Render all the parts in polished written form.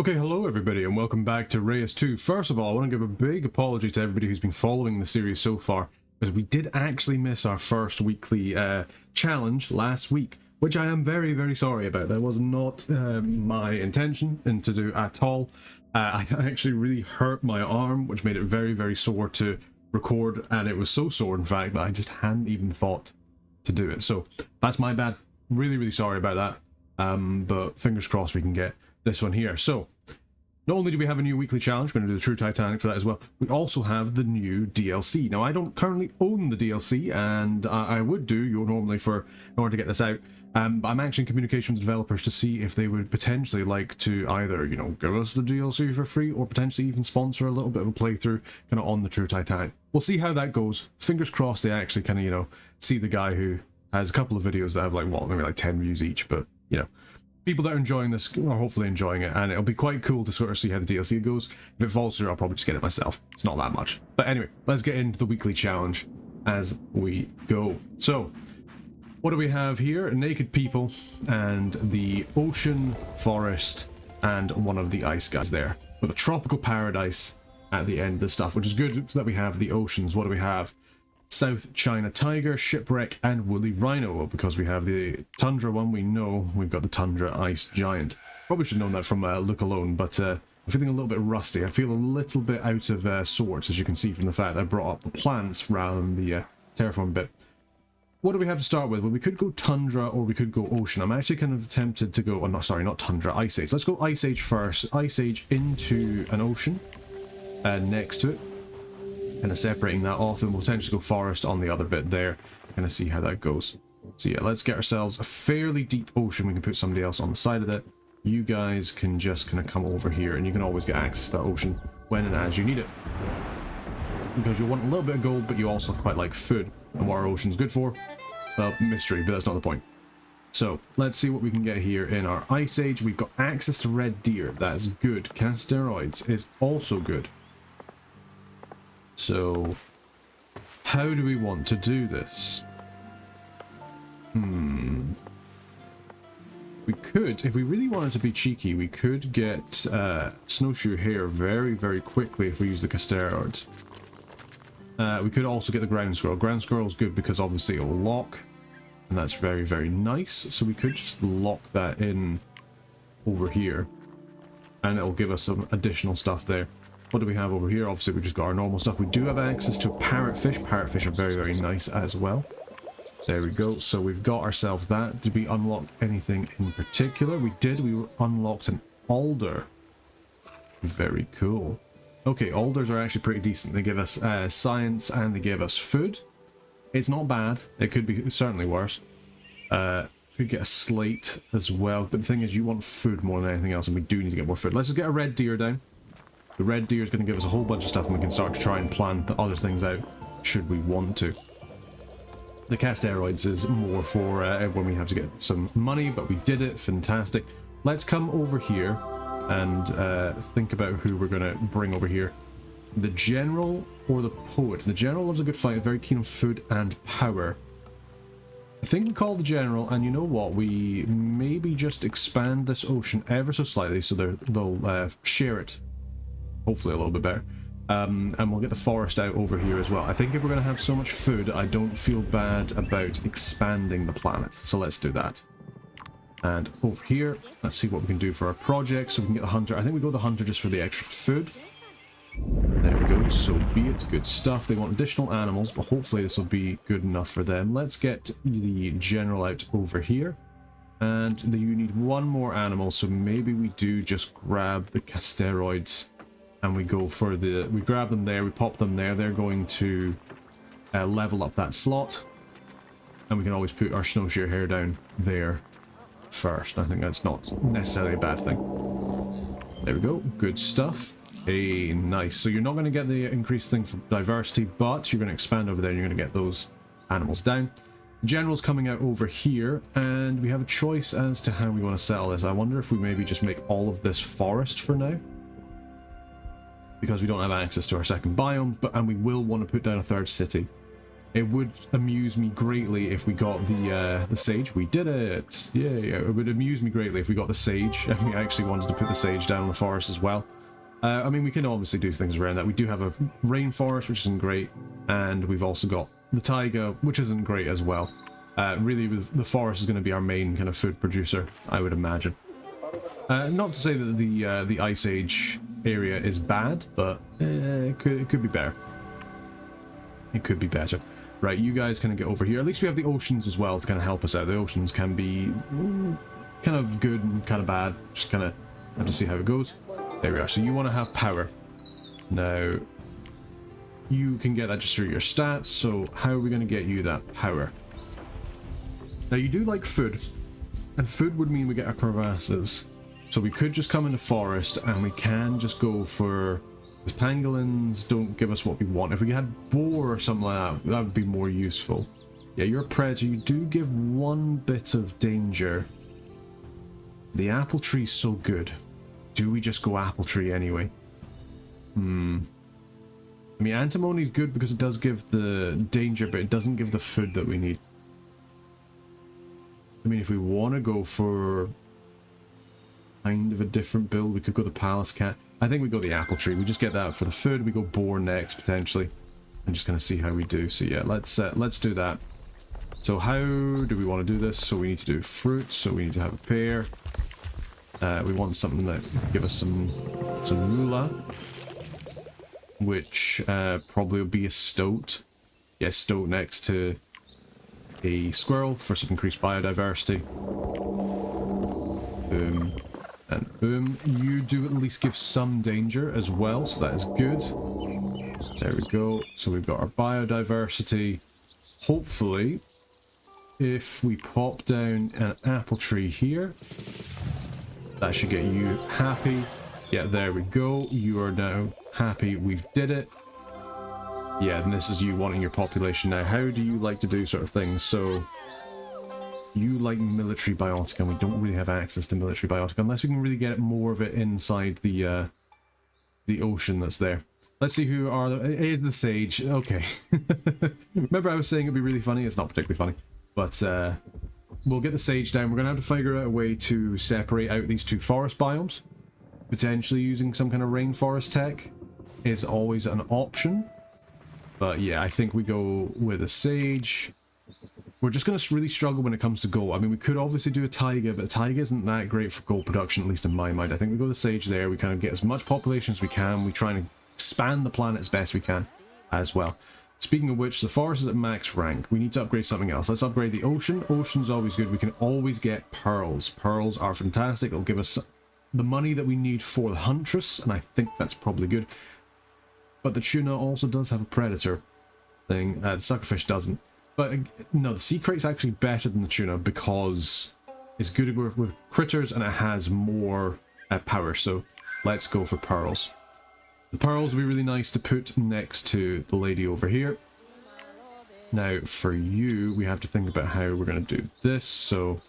Okay, hello everybody and welcome back to Reus 2. First of all, I want to give a big apology to everybody who's been following the series so far, because we did actually miss our first weekly challenge last week, which I am very, very sorry about. That was not my intention to do at all. I actually really hurt my arm, which made it very, very sore to record, and it was so sore, in fact, that I just hadn't even thought to do it. So that's my bad. Really, really sorry about that. But fingers crossed we can get this one here. So not only do we have a new weekly challenge, we're going to do the True Titanic for that as well, we also have the new DLC. Now, I don't currently own the DLC, and I would do normally in order to get this out, but I'm actually in communication with developers to see if they would potentially like to either, you know, give us the DLC for free or potentially even sponsor a little bit of a playthrough kind of on the True Titanic. We'll see how that goes. Fingers crossed they actually kind of, you know, see the guy who has a couple of videos that have like, what, maybe like 10 views each, but, you know, people that are enjoying this are hopefully enjoying it, and it'll be quite cool to sort of see how the DLC goes. If it falls through, I'll probably just get it myself. It's not that much. But anyway, let's get into the weekly challenge as we go. So, what do we have here? Naked people and the ocean, forest, and one of the ice guys there. With a tropical paradise at the end of the stuff, which is good that we have the oceans. What do we have? South China Tiger, Shipwreck, and Woolly Rhino. Because we have the Tundra one, we know we've got the Tundra Ice Giant. Probably should have known that from look alone, but I'm feeling a little bit rusty. I feel a little bit out of sorts, as you can see from the fact that I brought up the plants rather than the terraform bit. What do we have to start with? Well, we could go Tundra or we could go Ocean. I'm actually kind of tempted to go, oh, no, sorry, not Tundra, Ice Age. Let's go Ice Age first. Ice Age into an ocean next to it. Kind of separating that off, and we'll potentially go forest on the other bit there. Kind of see how that goes. So yeah, let's get ourselves a fairly deep ocean. We can put somebody else on the side of it. You guys can just kind of come over here, and you can always get access to that ocean when and as you need it. Because you'll want a little bit of gold, but you also quite like food. And what our ocean's good for? Well, mystery, but that's not the point. So let's see what we can get here in our Ice Age. We've got access to red deer. That's good. Casteroids is also good. So, how do we want to do this? We could, if we really wanted to be cheeky, we could get snowshoe hair very, very quickly if we use the casteroids. We could also get the ground squirrel. Ground squirrel is good because obviously it'll lock, and that's very, very nice. So we could just lock that in over here, and it'll give us some additional stuff there. What do we have over here? Obviously, we just got our normal stuff. We do have access to parrotfish. Parrotfish are very, very nice as well. There we go. So we've got ourselves that. Did we unlock anything in particular? We did. We unlocked an alder. Very cool. Okay, alders are actually pretty decent. They give us science and they give us food. It's not bad. It could be certainly worse. Could get a slate as well. But the thing is, you want food more than anything else, and we do need to get more food. Let's just get a red deer down. The red deer is going to give us a whole bunch of stuff, and we can start to try and plan the other things out, should we want to. The casteroids is more for when we have to get some money, but we did it. Fantastic. Let's come over here and think about who we're going to bring over here. The general or the poet? The general loves a good fight, very keen on food and power. I think we call the general, and you know what? We maybe just expand this ocean ever so slightly so they'll share it. Hopefully a little bit better. And we'll get the forest out over here as well. I think if we're going to have so much food, I don't feel bad about expanding the planet. So let's do that. And over here, let's see what we can do for our project. So we can get the hunter. I think we go the hunter just for the extra food. There we go. So be it. Good stuff. They want additional animals, but hopefully this will be good enough for them. Let's get the general out over here. And you need one more animal, so maybe we do just grab the casteroids. And we go for we grab them there, we pop them there. They're going to level up that slot. And we can always put our snowshoe hair down there first. I think that's not necessarily a bad thing. There we go. Good stuff. Hey, nice. So you're not going to get the increased thing for diversity, but you're going to expand over there and you're going to get those animals down. The general's coming out over here, and we have a choice as to how we want to sell this. I wonder if we maybe just make all of this forest for now, because we don't have access to our second biome, and we will want to put down a third city. It would amuse me greatly if we got the sage. We did it! Yeah, it would amuse me greatly if we got the sage, and we actually wanted to put the sage down in the forest as well. I mean, we can obviously do things around that. We do have a rainforest, which isn't great, and we've also got the taiga, which isn't great as well. Really, the forest is going to be our main kind of food producer, I would imagine. Not to say that the Ice Age area is bad, but it could be better. It could be better. Right, you guys kind of get over here. At least we have the oceans as well to kind of help us out. The oceans can be kind of good and kind of bad. Just kind of have to see how it goes. There we are. So you want to have power. Now, you can get that just through your stats. So how are we going to get you that power? Now, you do like food. And food would mean we get our crevasses. So we could just come in the forest and we can just go for... Because pangolins don't give us what we want. If we had boar or something like that, that would be more useful. Yeah, you're a predator. You do give one bit of danger. The apple tree's so good. Do we just go apple tree anyway? I mean, antimony is good because it does give the danger, but it doesn't give the food that we need. I mean, if we want to go for kind of a different build, we could go the palace cat. I think we go the apple tree. We just get that for the food. We go boar next, potentially. I'm just going to see how we do. So yeah, let's do that. So how do we want to do this? So we need to do fruit. So we need to have a pear. We want something that give us some moolah, which probably will be a stoat. Yeah, stoat next to a squirrel for some increased biodiversity. Boom. And boom. You do at least give some danger as well, so that is good. There we go. So we've got our biodiversity. Hopefully, if we pop down an apple tree here, that should get you happy. Yeah, there we go. You are now happy. We've did it. Yeah, and this is you wanting your population now. How do you like to do sort of things? So... You like military biotic, and we don't really have access to military biotic unless we can really get more of it inside the ocean that's there. Let's see who are the... It is the sage. Okay. Remember I was saying it'd be really funny? It's not particularly funny. But we'll get the sage down. We're going to have to figure out a way to separate out these two forest biomes. Potentially using some kind of rainforest tech is always an option. But yeah, I think we go with a sage. We're just going to really struggle when it comes to gold. I mean, we could obviously do a taiga, but a taiga isn't that great for gold production, at least in my mind. I think we go the sage there. We kind of get as much population as we can. We try and expand the planet as best we can as well. Speaking of which, the forest is at max rank. We need to upgrade something else. Let's upgrade the ocean. Ocean's always good. We can always get pearls. Pearls are fantastic. It'll give us the money that we need for the huntress, and I think that's probably good. But the tuna also does have a predator thing. The suckerfish doesn't. But no, the sea crate's actually better than the tuna because it's good with critters and it has more power. So let's go for pearls. The pearls will be really nice to put next to the lady over here. Now for you, we have to think about how we're going to do this. So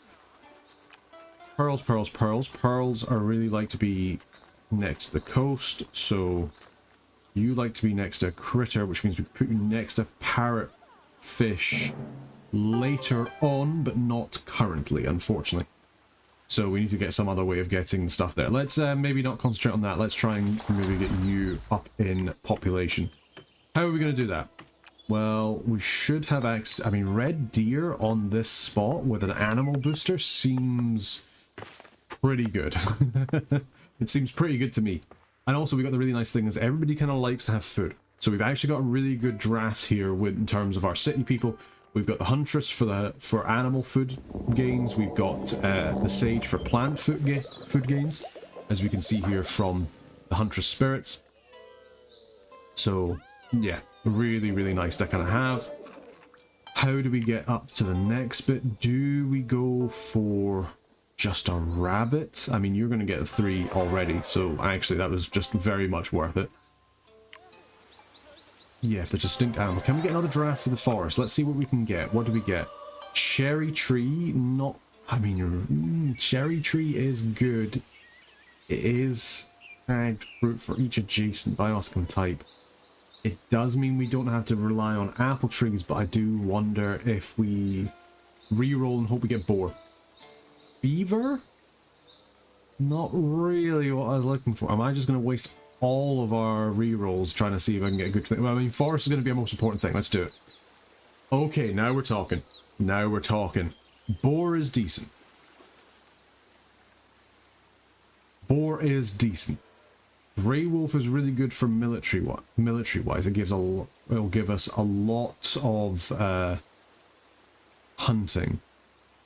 pearls, pearls, pearls. Pearls are really like to be next to the coast. So you like to be next to a critter, which means we can put you next to parrot fish later on, but not currently, unfortunately. So we need to get some other way of getting stuff there. Let's maybe not concentrate on that. Let's try and maybe get you up in population. How are we going to do that? Well, we should have access. I mean, red deer on this spot with an animal booster seems pretty good. It seems pretty good to me. And also we got the really nice thing is everybody kind of likes to have food. So we've actually got a really good draft here in terms of our city people. We've got the huntress for animal food gains. We've got the sage for plant food gains, as we can see here from the huntress spirits. So yeah, really, really nice to kind of have. How do we get up to the next bit? Do we go for just a rabbit? I mean, you're going to get a 3 already, so actually that was just very much worth it. Yeah, if the distinct animal. Can we get another draft for the forest? Let's see what we can get. What do we get? Cherry tree, not... I mean, cherry tree is good. It is tagged fruit for each adjacent bioscum type. It does mean we don't have to rely on apple trees, but I do wonder if we re-roll and hope we get boar. Beaver? Not really what I was looking for. Am I just going to waste all of our re-rolls trying to see if I can get a good thing? Well, I mean, forest is going to be our most important thing. Let's do it. Okay, now we're talking. Now we're talking. Boar is decent. Boar is decent. Grey wolf is really good for military-wise. It'll give us a lot of hunting.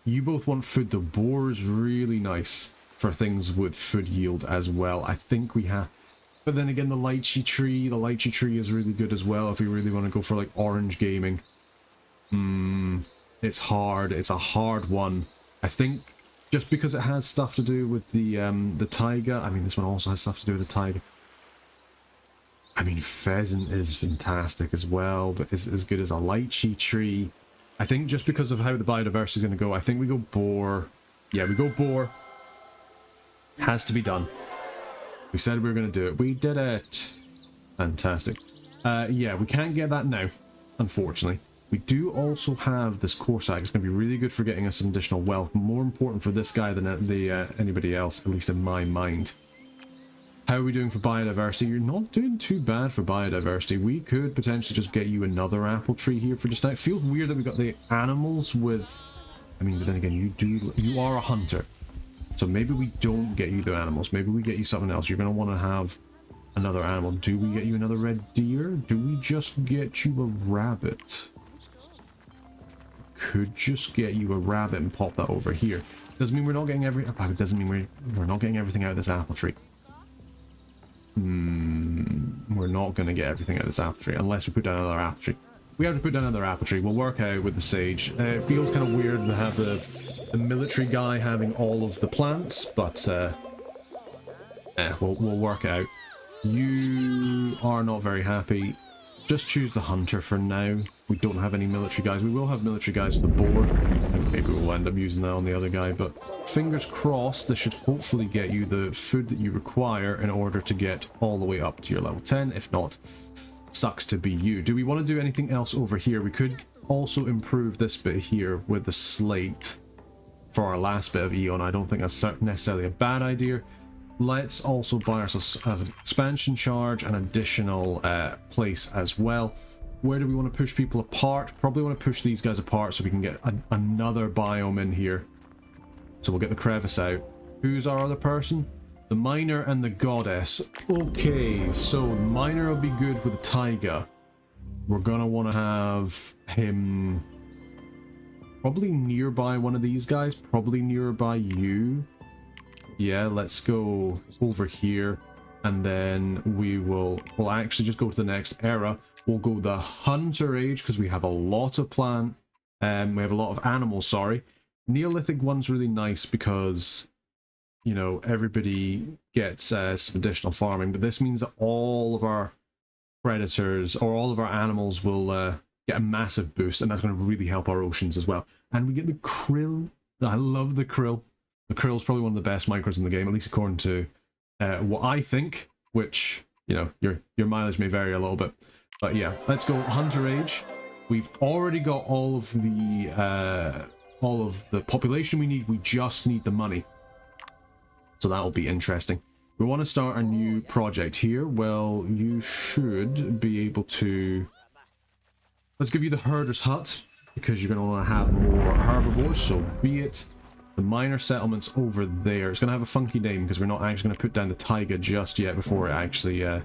You both want food. The boar is really nice for things with food yield as well. I think we have... But then again, the lychee tree is really good as well if we really want to go for like orange gaming. It's hard. It's a hard one. I think just because it has stuff to do with the taiga. I mean, this one also has stuff to do with the taiga. I mean, pheasant is fantastic as well, but is as good as a lychee tree. I think just because of how the biodiversity is going to go, I think we go boar. Yeah, we go boar. Has to be done. We said we were going to do it. We did it. Fantastic. Yeah, we can't get that now, unfortunately. We do also have this Corsac. It's going to be really good for getting us some additional wealth. More important for this guy than anybody else, at least in my mind. How are we doing for biodiversity? You're not doing too bad for biodiversity. We could potentially just get you another apple tree here for just now. It feels weird that we got the animals with... I mean, but then again, you are a hunter. So maybe we don't get you the animals. Maybe we get you something else. You're going to want to have another animal. Do we get you another red deer? Do we just get you a rabbit? Could just get you a rabbit and pop that over here. Doesn't mean we're not getting it doesn't mean we're not getting everything out of this apple tree. We're not going to get everything out of this apple tree unless we put down another apple tree. We have to put down another apple tree. We'll work out with the sage. It feels kind of weird to have the military guy having all of the plants, but we'll work it out. You are not very happy. Just choose the hunter for now. We don't have any military guys. We will have military guys with the boar. And maybe we'll end up using that on the other guy, but fingers crossed, this should hopefully get you the food that you require in order to get all the way up to your level 10. If not, sucks to be you. Do we want to do anything else over here? We could also improve this bit here with the slate for our last bit of Eon. I don't think that's necessarily a bad idea. Let's also buy ourselves an expansion charge, an additional place as well. Where do we want to push people apart? Probably want to push these guys apart so we can get another biome in here. So we'll get the crevice out. Who's our other person? The miner and the goddess. Okay, so the miner will be good with the taiga. We're gonna want to have him probably nearby one of these guys, probably nearby you. Yeah, let's go over here, and then we'll actually just go to the next era. We'll go the hunter age because we have a lot of we have a lot of animals, sorry. Neolithic one's really nice because, you know, everybody gets some additional farming, but this means that all of our predators or all of our animals will get a massive boost, and that's going to really help our oceans as well. And we get the krill. I love the krill. The krill's probably one of the best micros in the game, at least according to what I think, which, you know, your mileage may vary a little bit. But yeah, let's go hunter age. We've already got all of the population we need. We just need the money. So that'll be interesting. We want to start a new project here. Well, you should be able to... Let's give you the herder's hut, because you're going to want to have more herbivores, so be it. The minor settlement's over there. It's going to have a funky name because we're not actually going to put down the taiga just yet before it actually... yeah,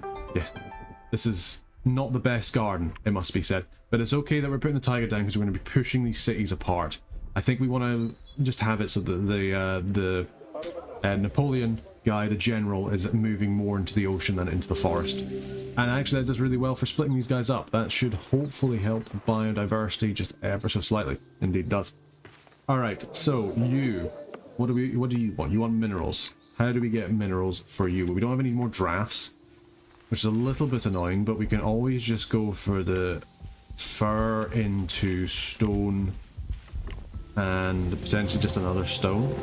this is not the best garden, it must be said. But it's okay that we're putting the taiga down because we're going to be pushing these cities apart. I think we want to just have it so that the Napoleon guy, the general, is moving more into the ocean than into the forest. And actually that does really well for splitting these guys up. That should hopefully help biodiversity just ever so slightly. Indeed does. Alright, so you, what do you want? You want minerals. How do we get minerals for you? Well, we don't have any more drafts, which is a little bit annoying, but we can always just go for the fur into stone and potentially just another stone.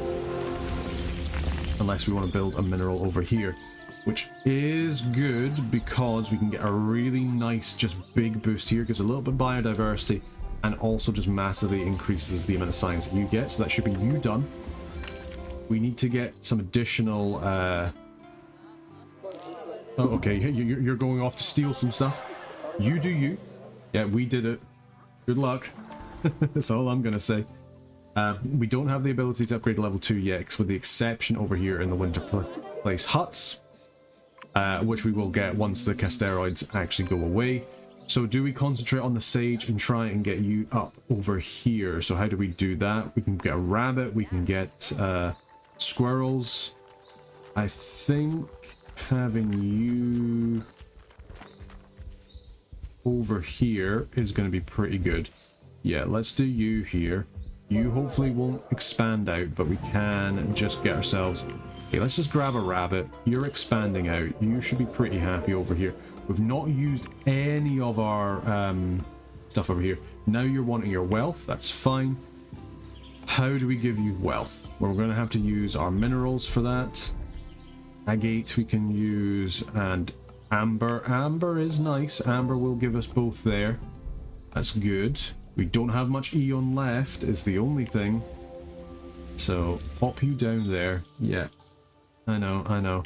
Unless we want to build a mineral over here. which is good because we can get a really nice, just big boost here. Gives a little bit of biodiversity and also just massively increases the amount of science that you get. So that should be you done. We need to get some additional... Oh, okay, you're going off to steal some stuff. You do you. Yeah, we did it. Good luck. That's all I'm going to say. We don't have the ability to upgrade to level 2 yet, with the exception over here in the winter place huts, which we will get once the casteroids actually go away. So do we concentrate on the sage and try and get you up over here? So how do we do that? We can get a rabbit, we can get squirrels. I think having you over here is going to be pretty good. Yeah, let's do you here. You hopefully won't expand out, but we can just get ourselves... Okay, let's just grab a rabbit. You're expanding out. You should be pretty happy over here. We've not used any of our stuff over here. Now you're wanting your wealth. That's fine. How do we give you wealth? Well, we're going to have to use our minerals for that. Agate we can use, and amber. Amber is nice. Amber will give us both there. That's good. We don't have much Eon left, is the only thing. So, pop you down there. Yeah. I know.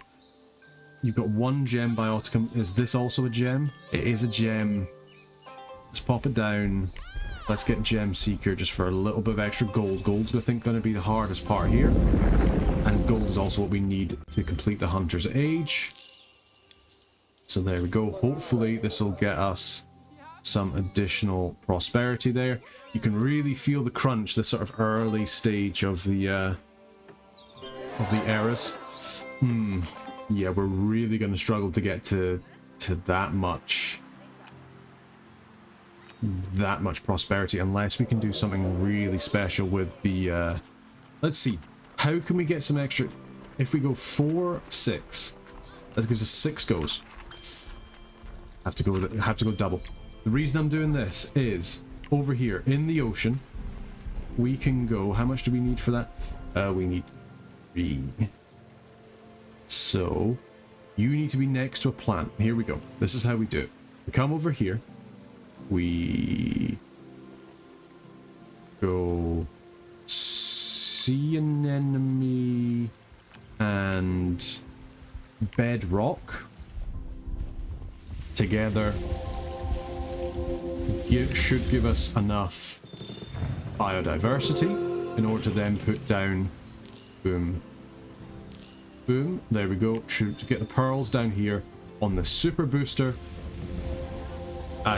You've got one gem bioticum. Is this also a gem? It is a gem. Let's pop it down. Let's get Gem Seeker just for a little bit of extra gold. Gold's, I think, going to be the hardest part here. And gold is also what we need to complete the Hunter's Age. So there we go. Hopefully this will get us some additional prosperity there. You can really feel the crunch, this sort of early stage of the eras. Yeah, we're really going to struggle to get to that much prosperity unless we can do something really special with the let's see, how can we get some extra? If we go 4, 6, that gives us 6 goes. Have to go double. The reason I'm doing this is over here in the ocean we can go, how much do we need for that? We need 3. So you need to be next to a plant. Here we go. This is how we do it. We come over here, we go see an enemy and bedrock together. Should give us enough biodiversity in order to then put down, boom, boom, there we go. Should get the pearls down here on the super booster.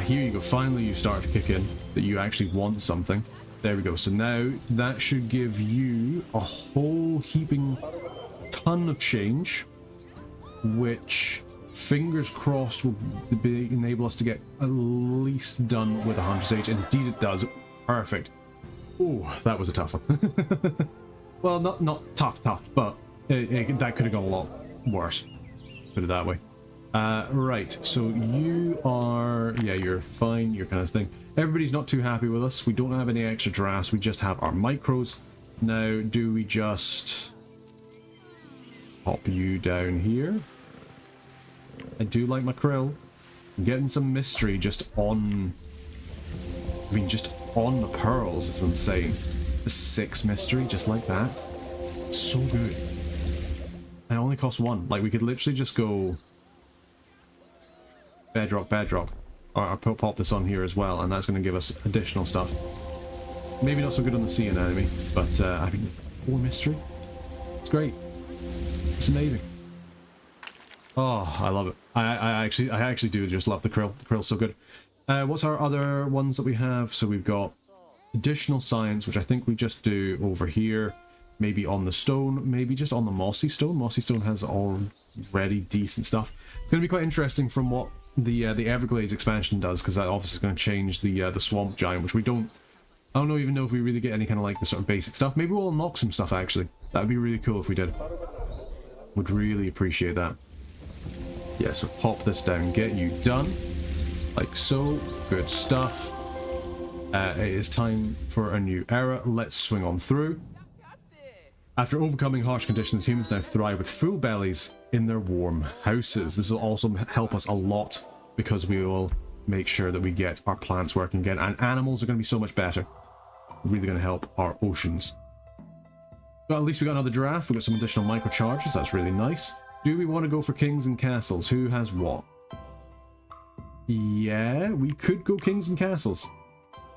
Here you go, finally you start to kick in that you actually want something. There we go. So now that should give you a whole heaping ton of change, which fingers crossed will enable us to get at least done with a Hunter's Age. Indeed it does. Perfect. Oh, that was a tough one. Well, not tough, but that could have gone a lot worse. Put it that way. Right, so you are... Yeah, you're fine, you're kind of thing. Everybody's not too happy with us. We don't have any extra drafts. We just have our micros. Now, do we just pop you down here? I do like my krill. I'm getting some mystery just on... I mean, just on the pearls is insane. The 6 mystery, just like that. It's so good. And it only costs 1. Like, we could literally just go... Bedrock. Or pop this on here as well, and that's going to give us additional stuff. Maybe not so good on the sea enemy, but I mean, 4 mystery. It's great. It's amazing. Oh, I love it. I actually do just love the krill. The krill's so good. What's our other ones that we have? So we've got additional science, which I think we just do over here. Maybe on the stone, maybe just on the mossy stone. Mossy stone has already decent stuff. It's going to be quite interesting from what the Everglades expansion does, because that obviously is going to change the swamp giant, which we don't... I don't even know if we really get any kind of like the sort of basic stuff. Maybe we'll unlock some stuff actually. That would be really cool if we did. Would really appreciate that. Yeah, so pop this down, get you done. Like so. Good stuff. It is time for a new era. Let's swing on through. After overcoming harsh conditions, humans now thrive with full bellies in their warm houses. This will also help us a lot because we will make sure that we get our plants working again, and animals are going to be so much better. Really going to help our oceans. But at least we got another draft. We got some additional microcharges. That's really nice. Do we want to go for kings and castles? Who has what? Yeah, we could go kings and castles.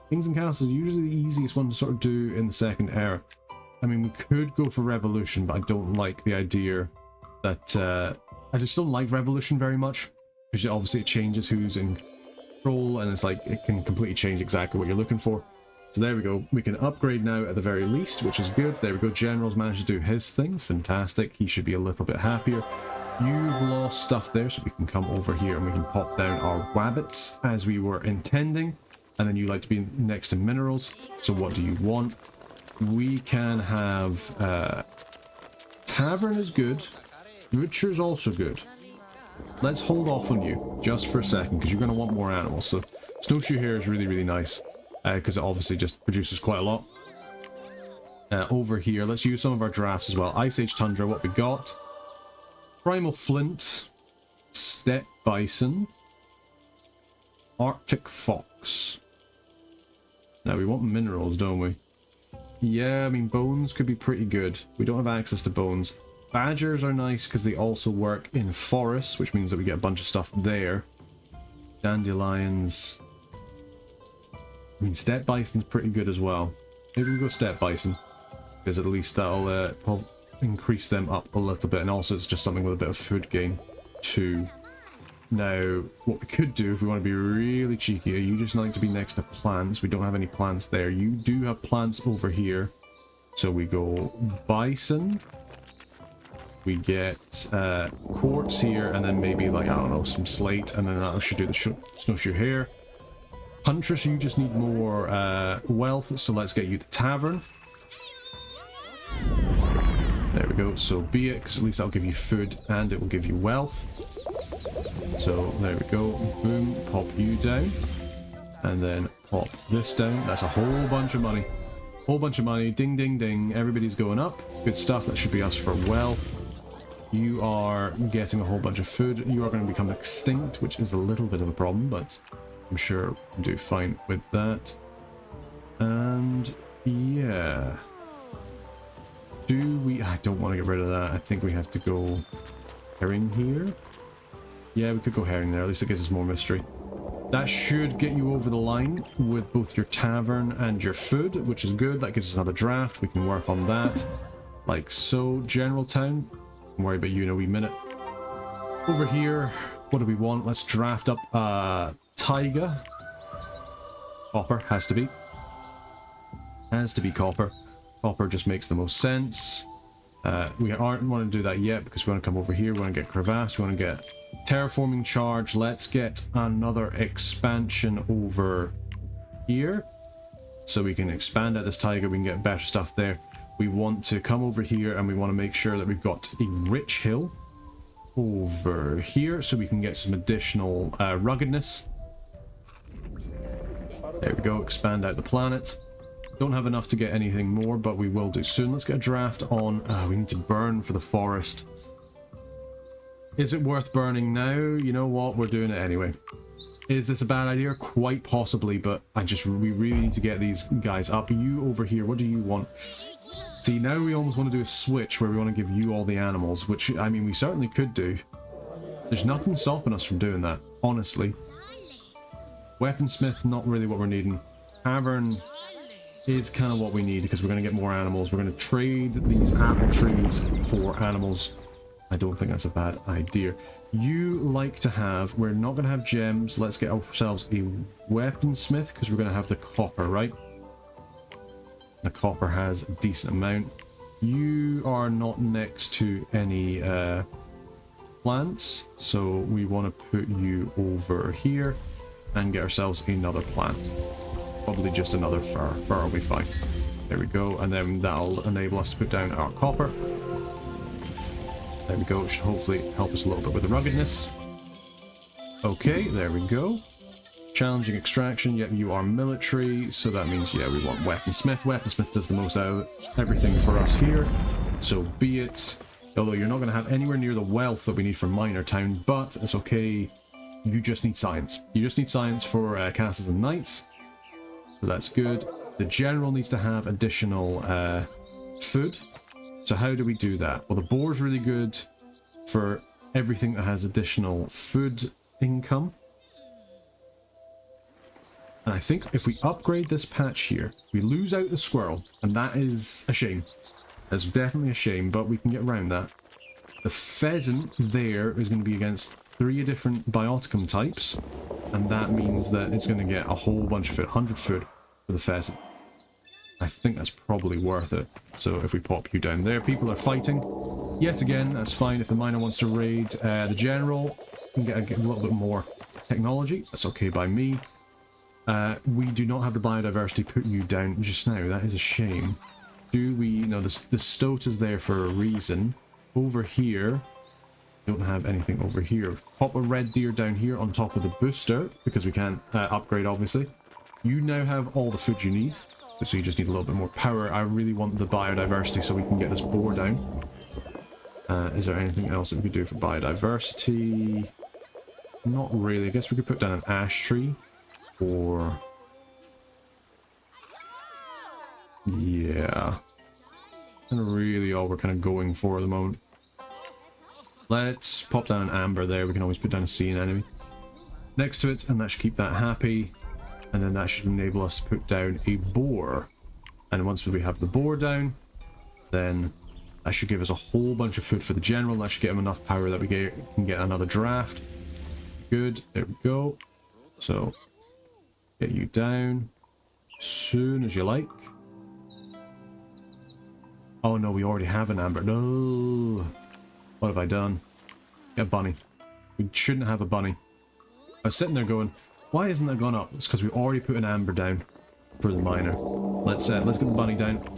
Kings and castles are usually the easiest one to sort of do in the second era. I mean, we could go for revolution, but I don't like the idea that I just don't like revolution very much, because obviously it changes who's in control, and it's like it can completely change exactly what you're looking for. So there we go. We can upgrade now at the very least, which is good. There we go. General's managed to do his thing. Fantastic. He should be a little bit happier. You've lost stuff there, so we can come over here and we can pop down our wabbits as we were intending. And then you like to be next to minerals. So what do you want? We can have tavern is good. Butcher's also good. Let's hold off on you just for a second, because you're going to want more animals. So snowshoe hare is really, really nice, because it obviously just produces quite a lot. Over here, let's use some of our drafts as well. Ice Age Tundra, what we got? Primal Flint, Steppe Bison, Arctic Fox. Now we want minerals, don't we? Yeah, I mean, bones could be pretty good. We don't have access to bones. Badgers are nice because they also work in forests, which means that we get a bunch of stuff there. Dandelions. I mean, Steppe Bison's pretty good as well. Maybe we go Steppe Bison, because at least that'll increase them up a little bit, and also it's just something with a bit of food gain too. Now, what we could do if we want to be really cheeky, you just like to be next to plants. We don't have any plants there. You do have plants over here. So we go bison. We get quartz here, and then maybe, like, I don't know, some slate, and then that should do the snowshoe hare. Huntress, you just need more wealth, so let's get you the tavern. There we go, so be it, because at least that'll give you food and it will give you wealth. So there we go, boom, pop you down, and then pop this down. That's a whole bunch of money. Whole bunch of money, ding ding ding, everybody's going up. Good stuff, that should be us for wealth. You are getting a whole bunch of food. You are going to become extinct, which is a little bit of a problem, but I'm sure we can do fine with that. And yeah. Do we... I don't want to get rid of that. I think we have to go herring here. Yeah, we could go herring there. At least it gives us more mystery. That should get you over the line with both your tavern and your food, which is good. That gives us another draft. We can work on that. Like so. General Town. Don't worry about you in a wee minute. Over here, what do we want? Let's draft up Taiga. Copper. Has to be. Has to be copper. Copper just makes the most sense. We aren't want to do that yet because we want to come over here. We want to get crevasse. We want to get terraforming charge. Let's get another expansion over here, so we can expand out this taiga. We can get better stuff there. We want to come over here and we want to make sure that we've got a rich hill over here, so we can get some additional ruggedness. There we go. Expand out the planet. Don't have enough to get anything more, but we will do soon. Let's get a draft on... we need to burn for the forest. Is it worth burning now? You know what? We're doing it anyway. Is this a bad idea? Quite possibly, but we really need to get these guys up. You over here, what do you want? See, now we almost want to do a switch where we want to give you all the animals, which, I mean, we certainly could do. There's nothing stopping us from doing that, honestly. Weaponsmith, not really what we're needing. Tavern is kind of what we need because we're going to get more animals. We're going to trade these apple trees for animals. I don't think that's a bad idea. You like to have... We're not going to have gems. Let's get ourselves a weaponsmith because we're going to have the copper, right? The copper has a decent amount. You are not next to any plants, so we want to put you over here and get ourselves another plant. Probably just another fir. Fir will be fine. There we go, and then that'll enable us to put down our copper. There we go, it should hopefully help us a little bit with the ruggedness. Okay, there we go. Challenging extraction, yep, you are military, so that means, yeah, we want weaponsmith. Weaponsmith does the most out of everything for us here. So be it. Although you're not going to have anywhere near the wealth that we need for Minor Town, but it's okay. You just need science. You just need science for castles and knights. So that's good. The general needs to have additional food. So how do we do that? Well, the boar's really good for everything that has additional food income. And I think if we upgrade this patch here, we lose out the squirrel, and that is a shame. That's definitely a shame, but we can get around that. The pheasant there is going to be against 3 different bioticum types, and that means that it's going to get a whole bunch of food, 100 food for the pheasant. I think that's probably worth it. So if we pop you down there, people are fighting. Yet again, that's fine if the miner wants to raid. The general can get a little bit more technology. That's okay by me. We do not have the biodiversity put you down just now. That is a shame. Do we? No, the stoat is there for a reason. Over here, don't have anything over here. Pop a red deer down here on top of the booster, because we can't upgrade, obviously. You now have all the food you need, so you just need a little bit more power. I really want the biodiversity so we can get this boar down. Is there anything else that we could do for biodiversity? Not really. I guess we could put down an ash tree, or... yeah. Kind of really all we're kind of going for at the moment. Let's pop down an amber there. We can always put down a sea anemone next to it, and that should keep that happy. And then that should enable us to put down a boar. And once we have the boar down, then that should give us a whole bunch of food for the general. That should get him enough power that we can get another draft. Good. There we go. So, get you down as soon as you like. Oh no, we already have an amber. No. What have I done? Get a bunny. We shouldn't have a bunny. I was sitting there going, why isn't that gone up? It's because we already put an amber down for the miner. Let's get the bunny down.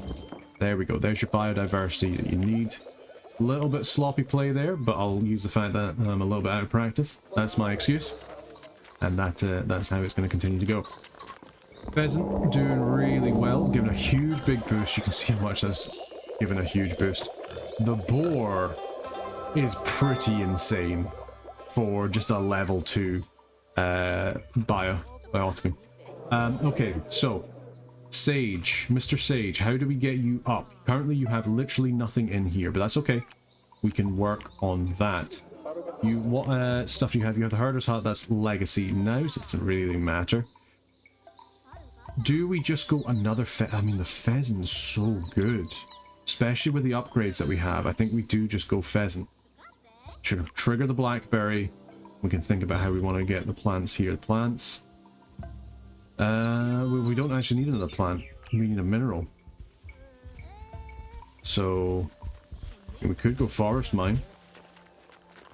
There we go. There's your biodiversity that you need. A little bit sloppy play there, but I'll use the fact that I'm a little bit out of practice. That's my excuse. And that's how it's going to continue to go. Pheasant doing really well, giving a huge big boost. You can see how much that's given a huge boost. The boar is pretty insane for just a level 2 bioticum. Okay, so Sage, Mr. Sage, how do we get you up? Currently you have literally nothing in here, but that's okay. We can work on that. What stuff do you have? You have the Herder's Hut, that's legacy now, so it doesn't really matter. Do we just go another I mean, the pheasant's so good. Especially with the upgrades that we have. I think we do just go pheasant. Should trigger the blackberry. We can think about how we want to get the plants here. The plants. We don't actually need another plant. We need a mineral. So we could go forest mine.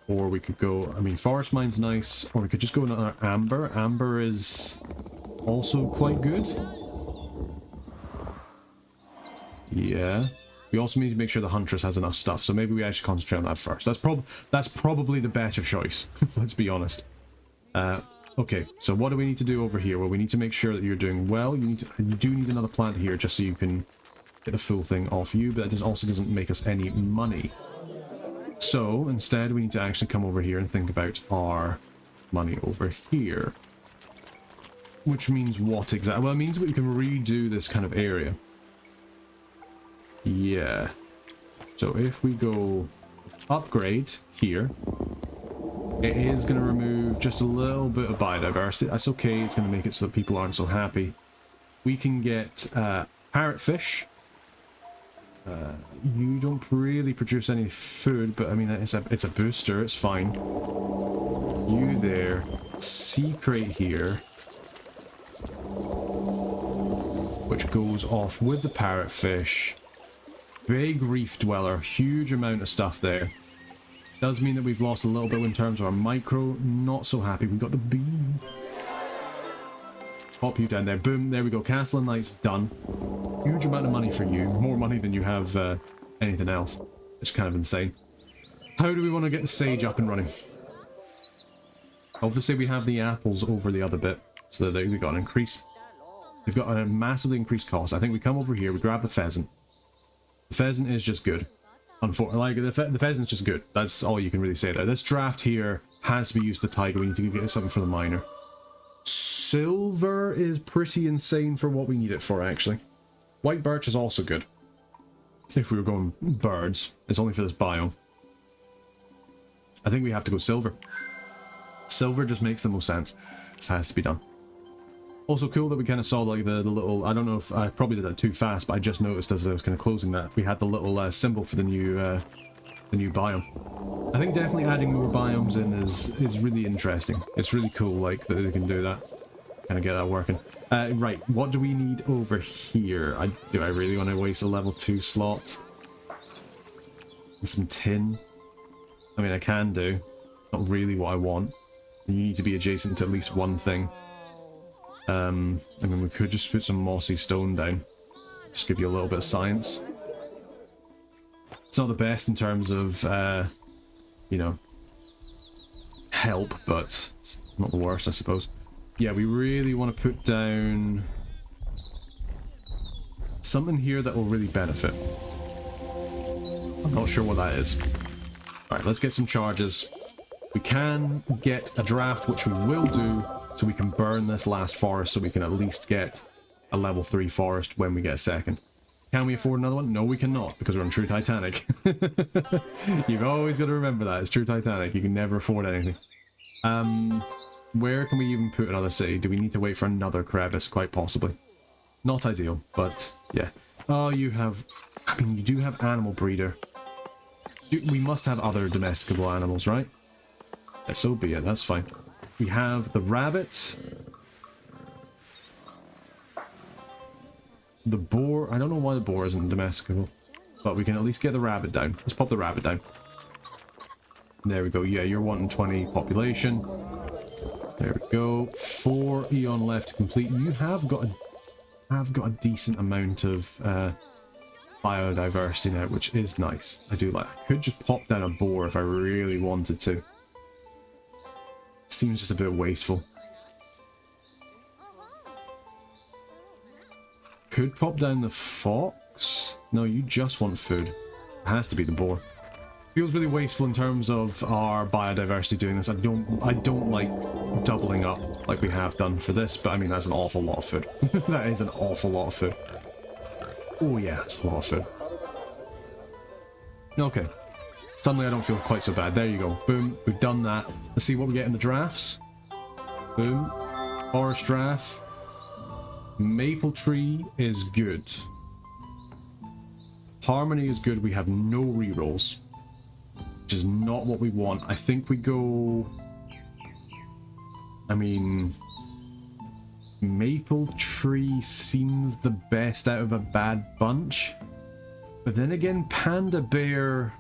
Or we could go, I mean, forest mine's nice. Or we could just go another amber. Amber is also quite good. Yeah. We also need to make sure the Huntress has enough stuff, so maybe we actually concentrate on that first. That's probably the better choice, let's be honest. Okay, so what do we need to do over here? Well, we need to make sure that you're doing well. You do need another plant here just so you can get the full thing off you, but that also doesn't make us any money. So, instead, we need to actually come over here and think about our money over here. Which means what exactly? Well, it means that we can redo this kind of area. Yeah. So if we go upgrade here, it is going to remove just a little bit of biodiversity. That's okay. It's going to make it so that people aren't so happy. We can get parrotfish. You don't really produce any food, but I mean, it's a booster. It's fine. You there. Sea crate here. Which goes off with the parrotfish. Big reef dweller, huge amount of stuff there. Does mean that we've lost a little bit in terms of our micro. Not so happy. We got the bee. Pop you down there. Boom. There we go. Castle and Knights done. Huge amount of money for you. More money than you have anything else. It's kind of insane. How do we want to get the Sage up and running? Obviously, we have the apples over the other bit. So they've got an increase. They've got a massively increased cost. I think we come over here. We grab the pheasant. The pheasant is just good. Unfortunately, like the pheasant's just good. That's all you can really say there. This draft here has to be used to tiger. We need to get something for the miner. Silver is pretty insane for what we need it for, actually. White birch is also good. If we were going birds, it's only for this biome. I think we have to go silver. Silver just makes the most sense. This has to be done. Also cool that we kind of saw like the little, I don't know if I probably did that too fast, but I just noticed as I was kind of closing that we had the little symbol for the new biome. I think definitely adding more biomes in is really interesting. It's really cool, like that they can do that, kind of get that working. Right, what do we need over here? Do I really want to waste a level 2 slot? And some tin? I mean, I can do. Not really what I want. You need to be adjacent to at least one thing. I mean, we could just put some mossy stone down. Just give you a little bit of science. It's not the best in terms of, you know, help, but it's not the worst, I suppose. Yeah, we really want to put down something here that will really benefit. I'm not sure what that is. Alright, let's get some charges. We can get a draft, which we will do, so we can burn this last forest so we can at least get a level 3 forest when we get a second. Can we afford another one? No, we cannot, because we're on True Titanic. You've always got to remember that. It's True Titanic. You can never afford anything. Where can we even put another city? Do we need to wait for another crevice? Quite possibly. Not ideal, but yeah. Oh, you have... I mean, you do have animal breeder. We must have other domesticable animals, right? Yeah, so be it. That's fine. We have the rabbit. The boar. I don't know why the boar isn't domesticable, but we can at least get the rabbit down. Let's pop the rabbit down. There we go. Yeah, you're wanting 20 population. There we go. 4 Eon left to complete. You have got a decent amount of biodiversity now, which is nice. I do like. I could just pop down a boar if I really wanted to. Seems just a bit wasteful. Could pop down the fox. No, you just want food. It has to be the boar. Feels really wasteful in terms of our biodiversity doing this. I don't like doubling up like we have done for this, but I mean that's an awful lot of food. That is an awful lot of food. Oh yeah, that's a lot of food. Okay. Suddenly I don't feel quite so bad. There you go. Boom. We've done that. Let's see what we get in the drafts. Boom. Forest draft. Maple tree is good. Harmony is good. We have no rerolls, which is not what we want. I think we go... I mean... Maple tree seems the best out of a bad bunch. But then again, panda bear...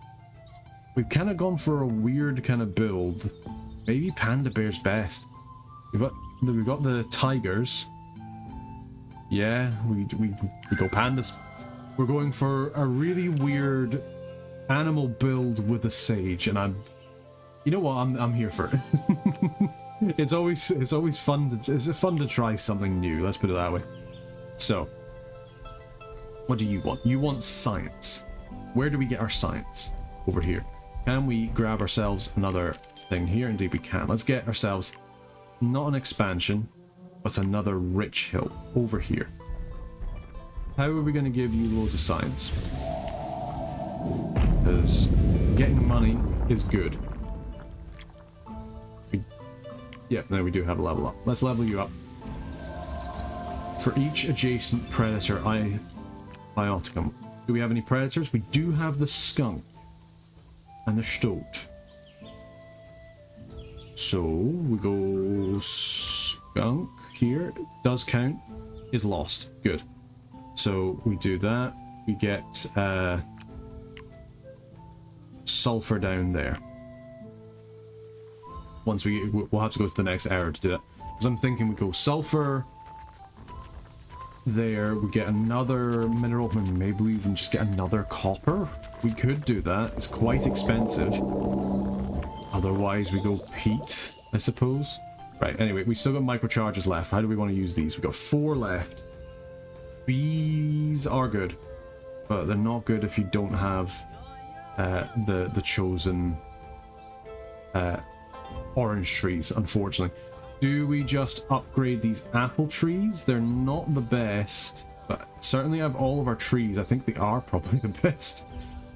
We've kind of gone for a weird kind of build. Maybe panda bear's best. We've got the tigers. Yeah, we go pandas. We're going for a really weird animal build with a sage, and you know what? I'm here for it. It's always fun to try something new. Let's put it that way. So, what do you want? You want science. Where do we get our science? Over here. Can we grab ourselves another thing here? Indeed we can. Let's get ourselves not an expansion, but another rich hill over here. How are we going to give you loads of science? Because getting money is good. Yep, now we do have a level up. Let's level you up. For each adjacent predator, bioticum. Do we have any predators? We do have the skunk and the stoat. So we go skunk here. Does count. Is lost. Good. So we do that. We get sulfur down there. Once we'll have to go to the next error to do that. Because I'm thinking we go sulfur there. We get another mineral. Maybe we even just get another copper. We could do that. It's quite expensive. Otherwise, we go peat, I suppose. Right, anyway, we still got microcharges left. How do we want to use these? We've got 4 left. Bees are good, but they're not good if you don't have the chosen orange trees, unfortunately. Do we just upgrade these apple trees? They're not the best, but certainly out of all of our trees, I think they are probably the best.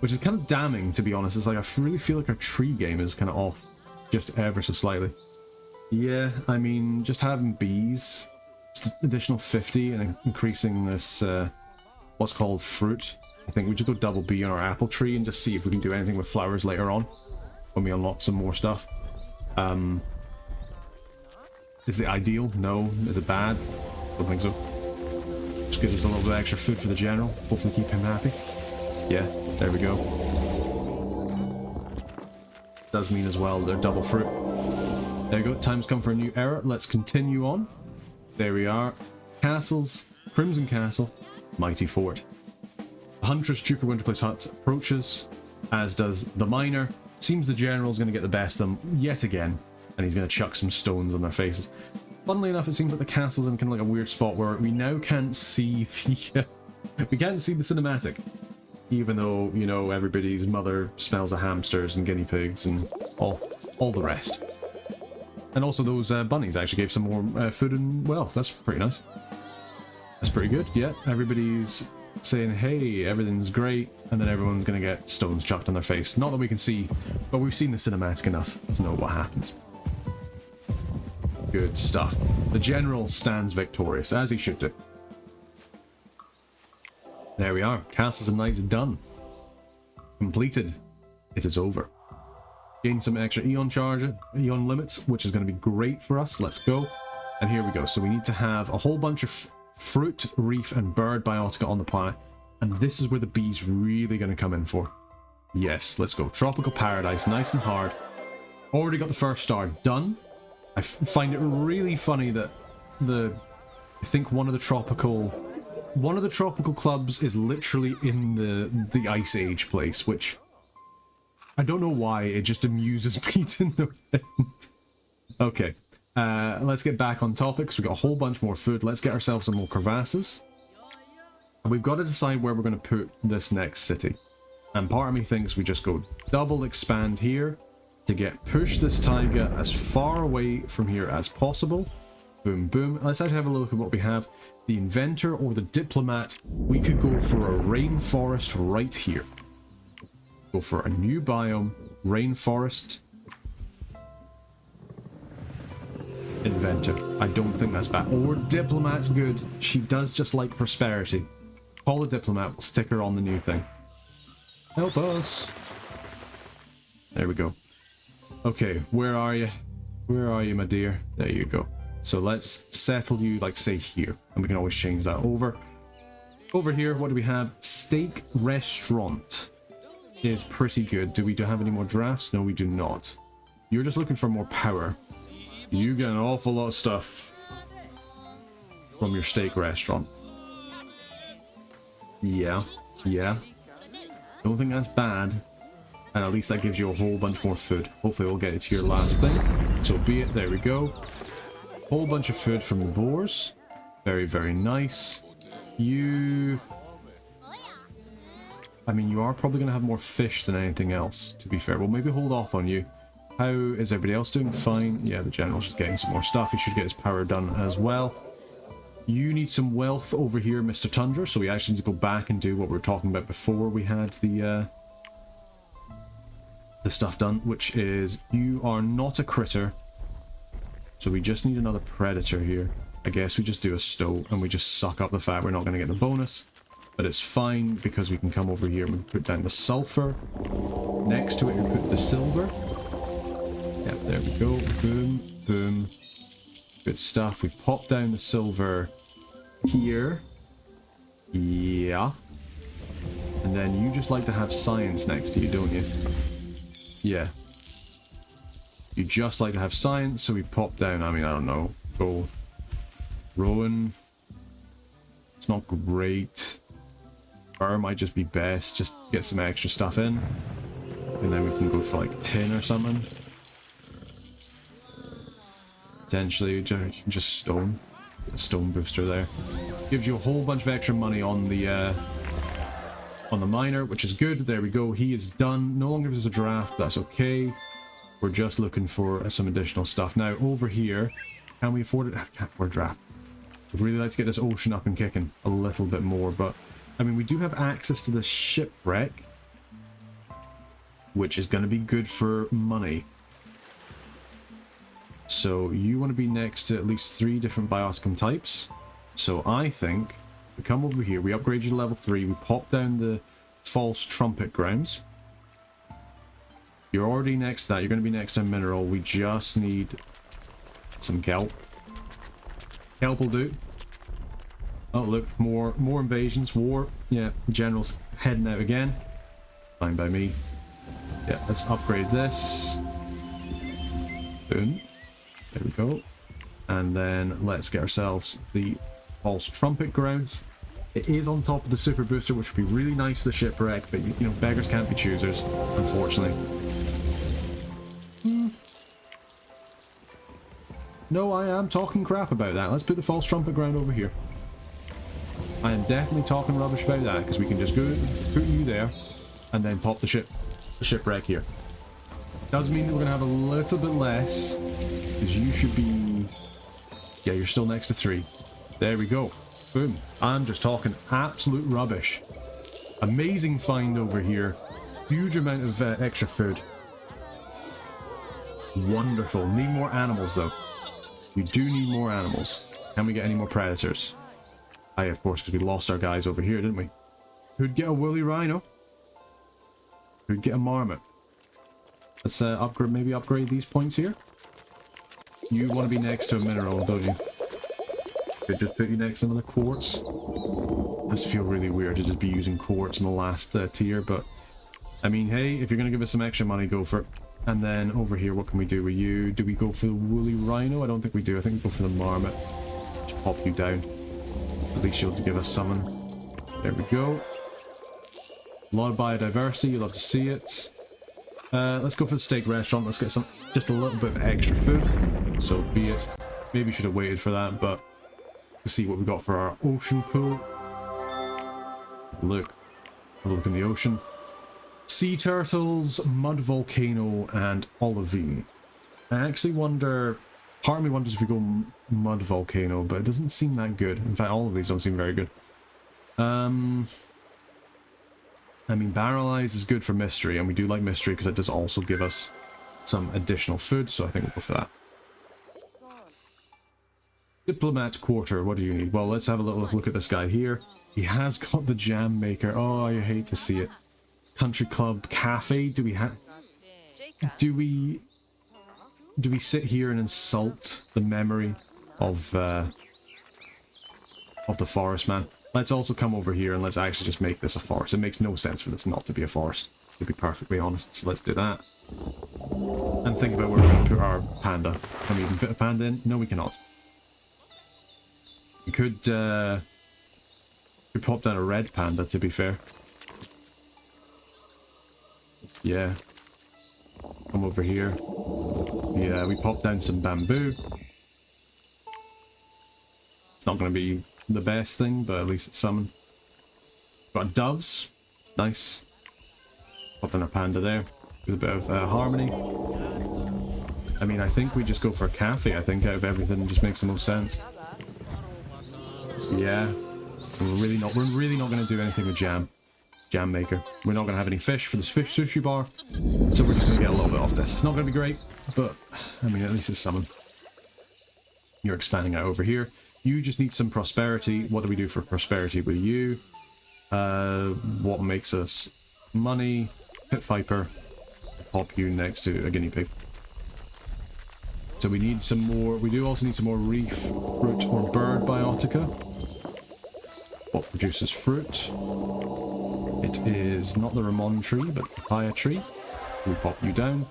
Which is kind of damning, to be honest. It's like I really feel like our tree game is kind of off just ever so slightly. Yeah, I mean, just having bees, just additional 50 and increasing this, what's called fruit. I think we just go double B on our apple tree and just see if we can do anything with flowers later on when we unlock some more stuff. Is it ideal? No. Is it bad? Don't think so. Just give us a little bit of extra food for the general. Hopefully keep him happy. Yeah, there we go. Does mean as well they're double fruit. There we go. Time's come for a new era. Let's continue on. There we are. Castles. Crimson Castle. Mighty Fort. The Huntress Duke of Winterplace Hut approaches, as does the Miner. Seems the General's going to get the best of them yet again, and he's going to chuck some stones on their faces. Funnily enough, it seems like the castle's in kind of like a weird spot where we now can't see the... we can't see the cinematic. Even though, you know, everybody's mother smells of hamsters and guinea pigs and all the rest. And also those bunnies actually gave some more food and wealth. That's pretty nice. That's pretty good. Yeah, everybody's saying, hey, everything's great, and then everyone's going to get stones chucked on their face. Not that we can see, but we've seen the cinematic enough to know what happens. Good stuff. The General stands victorious, as he should do. There we are. Castles and Knights done. Completed. It is over. Gain some extra Eon limits, which is going to be great for us. Let's go. And here we go. So we need to have a whole bunch of fruit, reef, and bird biotica on the planet. And this is where the bees really going to come in for. Yes, let's go. Tropical Paradise, nice and hard. Already got the first star done. I find it really funny that I think one of the tropical clubs is literally in the Ice Age place, which I don't know why, it just amuses me to no end. Okay, let's get back on topic because we've got a whole bunch more food. Let's get ourselves some more crevasses. And we've got to decide where we're going to put this next city. And part of me thinks we just go double expand here to push this taiga as far away from here as possible. Boom, boom. Let's actually have a look at what we have. The Inventor or the Diplomat. We could go for a rainforest right here. Go for a new biome. Rainforest. Inventor. I don't think that's bad. Or Diplomat's good. She does just like prosperity. Call a Diplomat. We'll stick her on the new thing. Help us. There we go. Okay, where are you? Where are you, my dear? There you go. So let's settle you, like, say, here. And we can always change that over. Over here, what do we have? Steak Restaurant is pretty good. Do we have any more drafts? No, we do not. You're just looking for more power. You get an awful lot of stuff from your steak restaurant. Yeah. Don't think that's bad. And at least that gives you a whole bunch more food. Hopefully we'll get it to your last thing. So be it. There we go. Whole bunch of food from the boars. Very, very nice. I mean, you are probably going to have more fish than anything else, to be fair. We'll maybe hold off on you. How is everybody else doing? Fine. Yeah, the General's just getting some more stuff. He should get his power done as well. You need some wealth over here, Mr. Tundra. So we actually need to go back and do what we were talking about before we had the stuff done, which is you are not a critter. So we just need another predator here. I guess we just do a stow and we just suck up the fact we're not going to get the bonus. But it's fine because we can come over here and we put down the sulfur. Next to it we put the silver. Yep, there we go. Boom, boom. Good stuff. We've popped down the silver here. Yeah. And then you just like to have science next to you, don't you? Yeah. You just like to have science, so we pop down, I mean, I don't know. Go. Rowan. It's not great. Burr might just be best. Just get some extra stuff in. And then we can go for like tin or something. Potentially, just stone. A stone booster there. Gives you a whole bunch of extra money on the on the miner, which is good. There we go. He is done. No longer gives us a draft. That's okay. We're just looking for some additional stuff. Now, over here, can we afford it? I can't afford a draft. I'd really like to get this ocean up and kicking a little bit more, but I mean, we do have access to the shipwreck, which is going to be good for money. So you want to be next to at least 3 different bioscum types. So I think we come over here, we upgrade you to level 3, we pop down the false trumpet grounds. You're already next to that. You're going to be next to a mineral. We just need some kelp. Kelp will do. Oh, look, more invasions. War. Yeah, general's heading out again. Fine by me. Yeah, let's upgrade this. Boom. There we go. And then let's get ourselves the false trumpet grounds. It is on top of the super booster, which would be really nice for the shipwreck, but you know, beggars can't be choosers, unfortunately. No, I am talking crap about that. Let's put the false trumpet ground over here. I am definitely talking rubbish about that, because we can just go put you there and then pop the shipwreck here. Does mean that we're going to have a little bit less, because you should be... Yeah, you're still next to 3. There we go. Boom. I'm just talking absolute rubbish. Amazing find over here. Huge amount of extra food. Wonderful. Need more animals, though. We do need more animals. Can we get any more predators? Aye, of course, because we lost our guys over here, didn't we? Who'd get a woolly rhino? Who'd get a marmot? Let's upgrade, maybe upgrade these points here. You want to be next to a mineral, don't you? Could just put you next to another quartz. This feels really weird to just be using quartz in the last tier, but I mean, hey, if you're going to give us some extra money, go for it. And then over here, what can we do with you? Do we go for the woolly rhino? I don't think we do. I think we go for the marmot. Just pop you down. At least you'll give us summon. There we go. A lot of biodiversity. You'll love to see it. Let's go for the steak restaurant. Let's get some, just a little bit of extra food. So be it. Maybe should have waited for that, but let's see what we got for our ocean pool. Look. Have a look in the ocean. Sea turtles, mud volcano, and olivine. I actually wonder... Part of me wonders if we go mud volcano, but it doesn't seem that good. In fact, all of these don't seem very good. I mean, barrel eyes is good for mystery, and we do like mystery because it does also give us some additional food, so I think we'll go for that. Diplomat quarter, what do you need? Well, let's have a little look at this guy here. He has got the jam maker. Oh, I hate to see it. Country club cafe. Do we have... Do we sit here and insult the memory of the forest man? Let's also come over here and let's actually just make this a forest. It makes no sense for this not to be a forest, to be perfectly honest. So let's do that. And think about where we're going to put our panda. Can we even fit a panda in? No, we cannot. We could pop down a red panda, to be fair. Yeah. Come over here. Yeah, we pop down some bamboo. It's not going to be the best thing, but at least it's something. Got doves. Nice. Pop in our panda there. With a bit of harmony. I mean, I think we just go for a cafe, I think, out of everything. It just makes the most sense. Yeah. We're really not going to do anything with jam maker. We're not going to have any fish for this fish sushi bar, so we're just going to get a little bit off this. It's not going to be great, but I mean, at least it's something. You're expanding out over here. You just need some prosperity. What do we do for prosperity with you? What makes us money? Pit viper. Pop you next to a guinea pig. So we need some more. We do also need some more reef, fruit, or bird biotica. What produces fruit? It is not the Ramon tree, but papaya tree. We pop you down.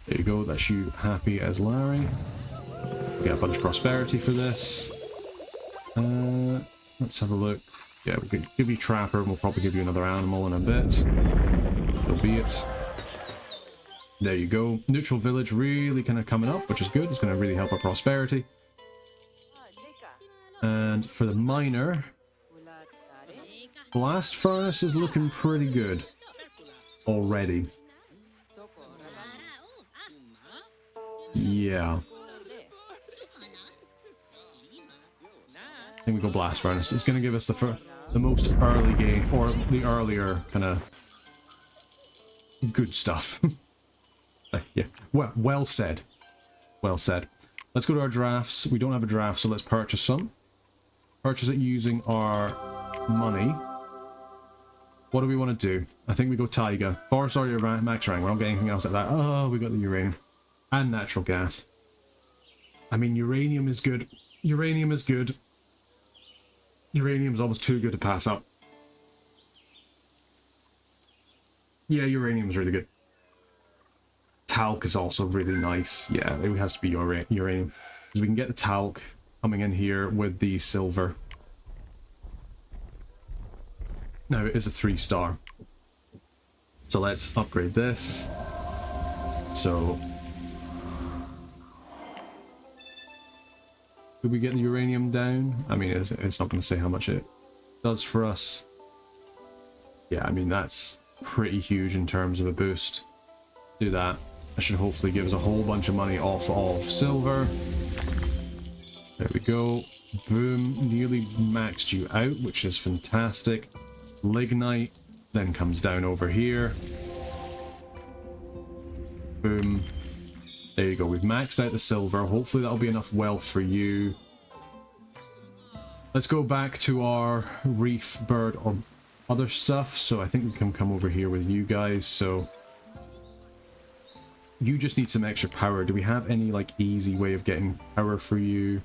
There you go, that's you happy as Larry. Get a bunch of prosperity for this. Let's have a look. Yeah, we could give you Trapper, and we'll probably give you another animal in a bit. So be it. There you go. Neutral village really kind of coming up, which is good. It's going to really help our prosperity. And for the miner, Blast furnace is looking pretty good already. Yeah. I think we go blast furnace. It's going to give us the most early game, or the earlier kind of good stuff. Yeah. Well said. Well said. Let's go to our drafts. We don't have a draft, so let's purchase some. Purchase it using our money. What do we want to do? I think we go Taiga. Forest area max rank. We don't get anything else like that. Oh, we got the uranium. And natural gas. I mean, uranium is good. Uranium is good. Uranium's almost too good to pass up. Yeah, uranium's really good. Talc is also really nice. Yeah, it has to be uranium. Because we can get the talc coming in here with the silver. Now it is a 3-star. So let's upgrade this. So could we get the uranium down? I mean, it's not going to say how much it does for us. Yeah, I mean, that's pretty huge in terms of a boost. Do that. That should hopefully give us a whole bunch of money off of silver. There we go. Boom. Nearly maxed you out, which is fantastic. Lignite then comes down over here. Boom. There you go. We've maxed out the silver. Hopefully that'll be enough wealth for you. Let's go back to our reef bird or other stuff. So I think we can come over here with you guys. So you just need some extra power. Do we have any like easy way of getting power for you?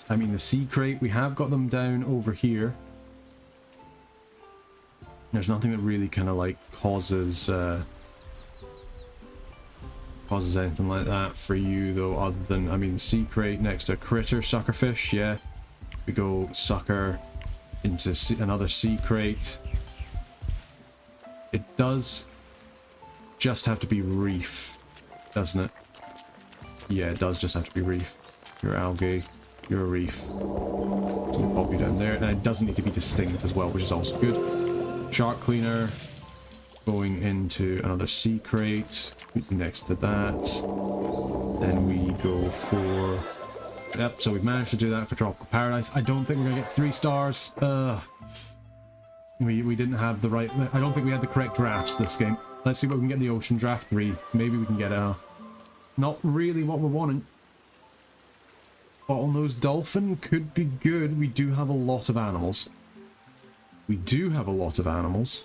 I mean, the sea crate, we have got them down over here. There's nothing that really kind of like causes anything like that for you though, other than, I mean, the sea crate next to a critter suckerfish. Yeah, we go sucker into another sea crate. It does just have to be reef, doesn't it? Yeah, it does just have to be reef. You're algae, you're a reef. So we'll pop you down there, and it doesn't need to be distinct as well, which is also good. Shark cleaner going into another sea crate next to that. Then we go for, yep, so we've managed to do that for Tropical Paradise. I don't think we're gonna get 3 stars. We didn't have the right, I don't think we had the correct drafts this game. Let's see what we can get in the ocean. Draft 3. Maybe we can get not really what we're wanting. Bottlenose dolphin could be good. We do have a lot of animals. We do have a lot of animals.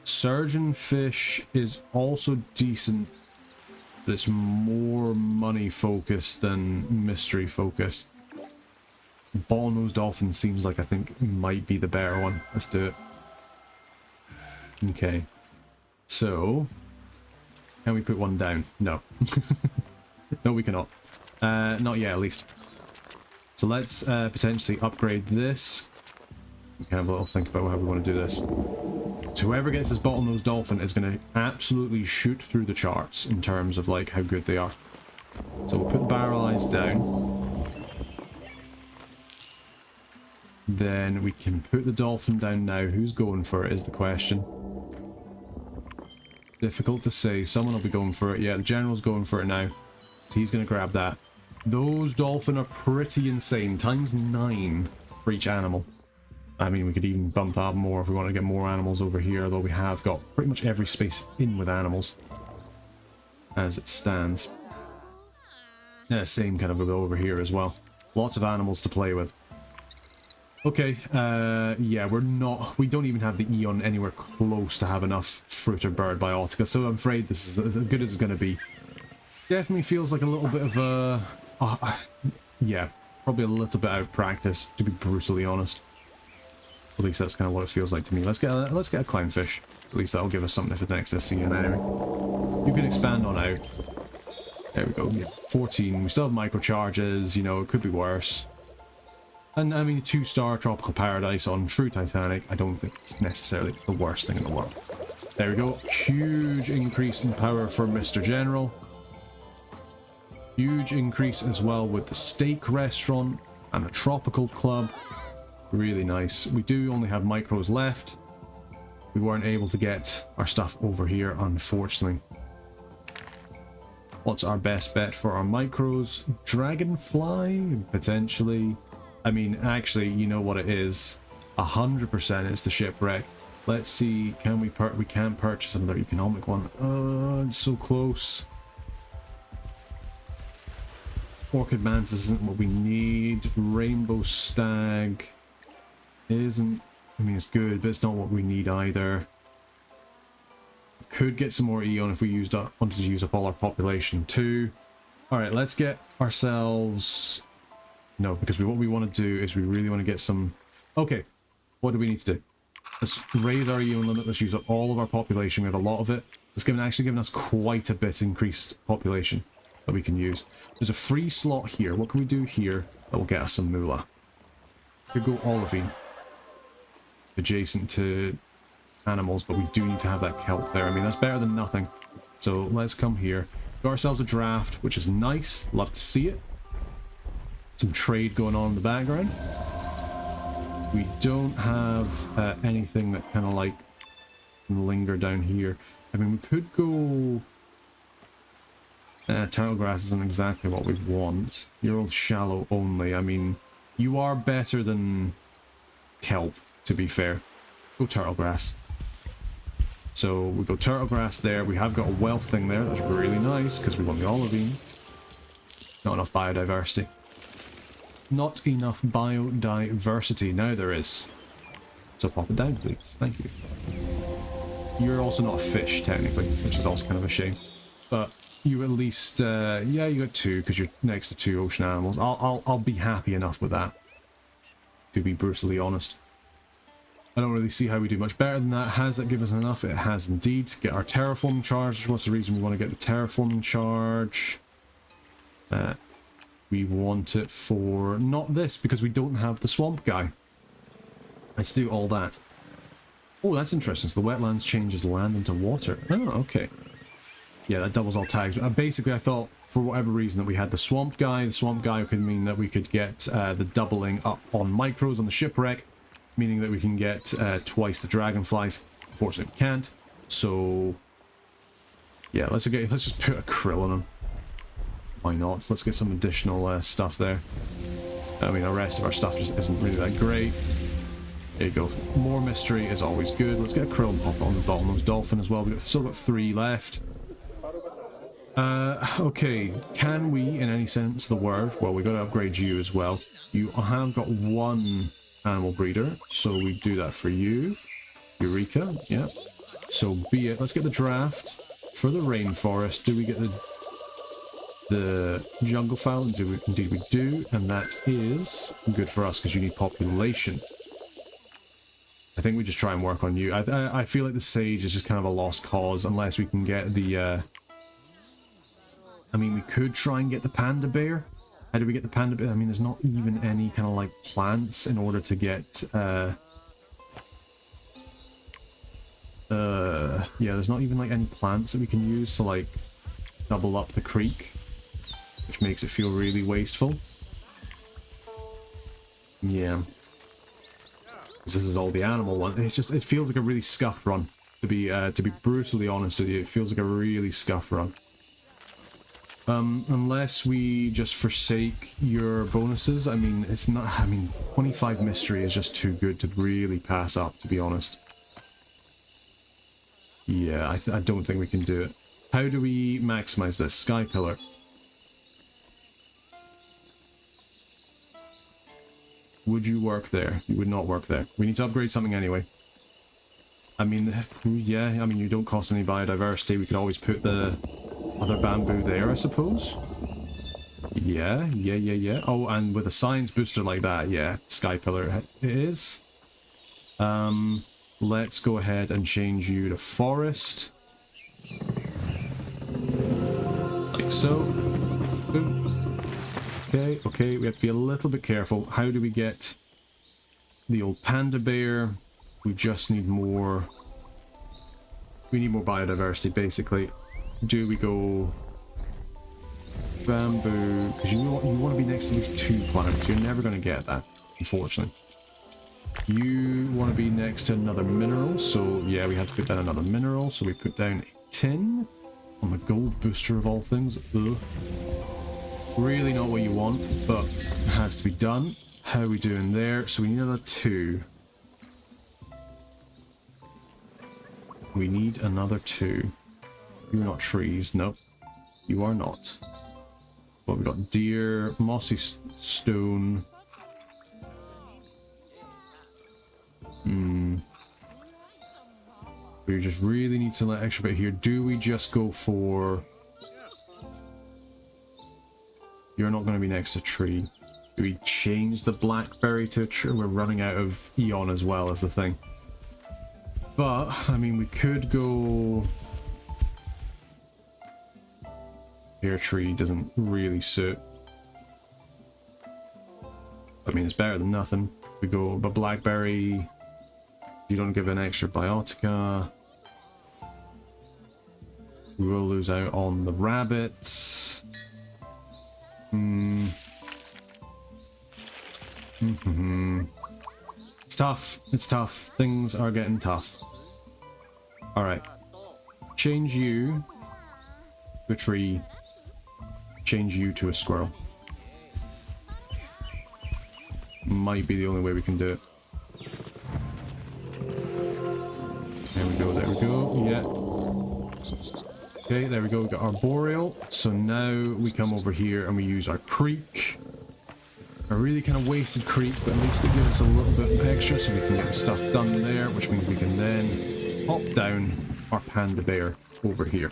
Surgeon fish is also decent, but it's more money focused than mystery focused. Bottlenose dolphin seems like I think might be the better one. Let's do it. Okay. So, can we put one down? No. No, we cannot. Not yet, at least. So let's potentially upgrade this. We can have a little think about how we want to do this. So whoever gets this bottlenose dolphin is going to absolutely shoot through the charts in terms of like how good they are. So we'll put the barrel eyes down. Then we can put the dolphin down now. Who's going for it is the question. Difficult to say. Someone will be going for it. Yeah, the general's going for it now. So he's going to grab that. Those dolphin are pretty insane. Times 9 for each animal. I mean, we could even bump that more if we want to get more animals over here, although we have got pretty much every space in with animals as it stands. Yeah, same kind of over here as well. Lots of animals to play with. Okay, yeah, we don't even have the Eon anywhere close to have enough fruit or bird biotica, so I'm afraid this is as good as it's going to be. Definitely feels like a little bit of a... yeah, probably a little bit out of practice, to be brutally honest. At least that's kind of what it feels like to me. Let's get a clownfish. At least that'll give us something for the next SCN anyway. You can expand on out. There we go. Yeah, 14. We still have microcharges, you know, it could be worse. And I mean, 2-star Tropical Paradise on True Titanic, I don't think it's necessarily the worst thing in the world. There we go. Huge increase in power for Mr. General. Huge increase as well with the steak restaurant. and the tropical club. Really nice. We do only have micros left. We weren't able to get our stuff over here, unfortunately. What's our best bet for our micros? Dragonfly, potentially. I mean, actually, you know what it is. 100% it's the shipwreck. Let's see, can we can purchase another economic one. It's so close. Orchid mantis isn't what we need. Rainbow stag isn't, I mean, it's good, but it's not what we need either. Could get some more Eon if we wanted to use up all our population too. Alright, let's get ourselves... No, because what we want to do is we really want to get some... Okay, what do we need to do? Let's raise our Eon limit, let's use up all of our population, we have a lot of it. It's actually given us quite a bit increased population that we can use. There's a free slot here, what can we do here that will get us some moolah? Here go olivine. Adjacent to animals, but we do need to have that kelp there. I mean, that's better than nothing. So let's come here. Got ourselves a draft, which is nice. Love to see it. Some trade going on in the background. We don't have anything that kind of like can linger down here. I mean, we could go... turtle grass isn't exactly what we want. You're all shallow only. I mean, you are better than kelp, to be fair. Go turtle grass. So we go turtle grass there. We have got a wealth thing there. That's really nice because we want the olivine. Not enough biodiversity. Not enough biodiversity. Now there is. So pop it down, please. Thank you. You're also not a fish, technically, which is also kind of a shame. But you at least, yeah, you got 2 because you're next to 2 ocean animals. I'll be happy enough with that, to be brutally honest. I don't really see how we do much better than that. Has that given us enough? It has indeed. Get our terraforming charge, which was the reason we want to get the terraforming charge. We want it for not this, because we don't have the swamp guy. Let's do all that. Oh, that's interesting. So the wetlands changes land into water. Oh, okay. Yeah, that doubles all tags. Basically, I thought, for whatever reason, that we had the swamp guy. The swamp guy could mean that we could get the doubling up on micros on the shipwreck, meaning that we can get twice the dragonflies. Unfortunately, we can't. So, yeah, let's just put a krill on them. Why not? Let's get some additional stuff there. I mean, the rest of our stuff just isn't really that great. There you go. More mystery is always good. Let's get a krill and pop it on the bottlenose dolphin as well. We've still got 3 left. Okay. Can we, in any sense of the word, well, we've got to upgrade you as well. You have got 1 animal breeder, so we do that for you. Eureka, yeah. So be it. Let's get the draft for the rainforest. Do we get the jungle fowl? Indeed we do, and that is good for us because you need population. I think we just try and work on you. I feel like the sage is just kind of a lost cause unless we can get the I mean, we could try and get the panda bear. How do we get the panda bear? I mean, there's not even any kind of like plants in order to get yeah, there's not even like any plants that we can use to like double up the creek, which makes it feel really wasteful. Yeah. This is all the animal one. It's just, it feels like a really scuffed run. To be brutally honest with you, it feels like a really scuffed run. Unless we just forsake your bonuses. I mean, it's not, I mean, 25 mystery is just too good to really pass up, to be honest. Yeah, I don't think we can do it. How do we maximize this? Sky Pillar. Would you work there? You would not work there. We need to upgrade something anyway. I mean, yeah, I mean, you don't cost any biodiversity. We could always put the other bamboo there, I suppose. Yeah. Oh, and with a science booster like that, yeah, Sky Pillar it is. Let's go ahead and change you to forest. Like so. Boom. Okay, we have to be a little bit careful. How do we get the old panda bear? We just need more... We need more biodiversity, basically. Do we go... bamboo, because you want to be next to these 2 plants. You're never going to get that, unfortunately. You want to be next to another mineral, so yeah, we have to put down another mineral. So we put down a tin on the gold booster of all things. Ugh. Really not what you want, but it has to be done. How are we doing there? So we need another 2. We need another 2. You're not trees. Nope. You are not. But we've got deer, mossy stone. We just really need to let extra bit here. Do we just go for... You're not going to be next to a tree. Do we change the blackberry to a tree? We're running out of Eon as well as the thing. But, I mean, we could go... Pear tree doesn't really suit. I mean, it's better than nothing. We go, but blackberry... You don't give an extra biotica. We will lose out on the rabbits. It's tough. It's tough. Things are getting tough. Alright. Change you to a tree. Change you to a squirrel. Might be the only way we can do it. There we go, there we go. Yeah. Okay, there we go. We got our boreal. So now we come over here and we use our creek. A really kind of wasted creek, but at least it gives us a little bit extra so we can get the stuff done there, which means we can then pop down our panda bear over here.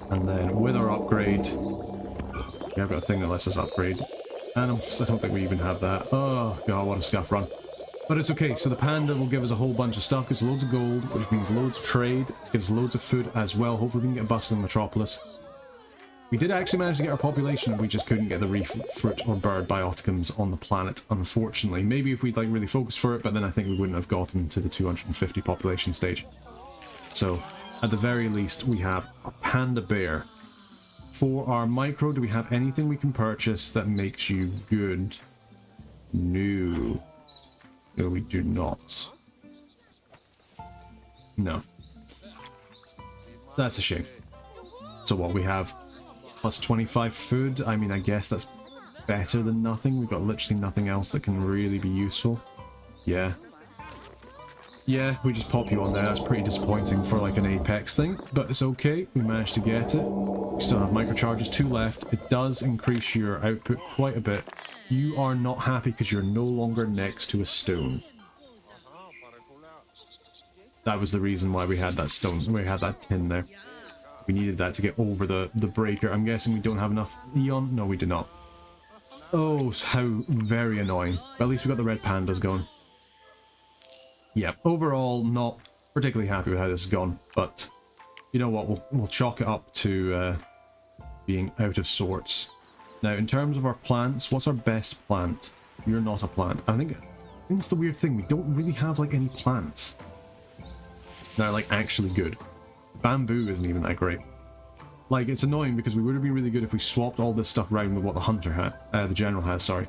And then with our upgrade, yeah, I've got a thing that lets us upgrade animals. I don't think we even have that. Oh god, what a scuff run. But it's okay, so the panda will give us a whole bunch of stuff. Gives loads of gold, which means loads of trade. Gives loads of food as well. Hopefully we can get a bustling metropolis. We did actually manage to get our population, we just couldn't get the reef fruit or bird bioticums on the planet, unfortunately. Maybe if we'd like really focused for it, but then I think we wouldn't have gotten to the 250 population stage. So, at the very least, we have a panda bear. For our micro, do we have anything we can purchase that makes you good? No. No, we do not. No. That's a shame. So what, we have plus 25 food? I mean, I guess that's better than nothing. We've got literally nothing else that can really be useful. Yeah. Yeah, we just pop you on there. That's pretty disappointing for like an Apex thing, but it's okay. We managed to get it. We still have microcharges, 2 left. It does increase your output quite a bit. You are not happy because you're no longer next to a stone. That was the reason why we had that stone. We had that tin there. We needed that to get over the breaker. I'm guessing we don't have enough Eon? No, we do not. Oh, how very annoying. But at least we got the red pandas going. Yeah, overall, not particularly happy with how this has gone, but you know what, we'll chalk it up to being out of sorts. Now, in terms of our plants, what's our best plant? You're not a plant. I think it's the weird thing, we don't really have like any plants that are like actually good. Bamboo isn't even that great. Like, it's annoying because we would have been really good if we swapped all this stuff around with what the hunter had, the general has, sorry.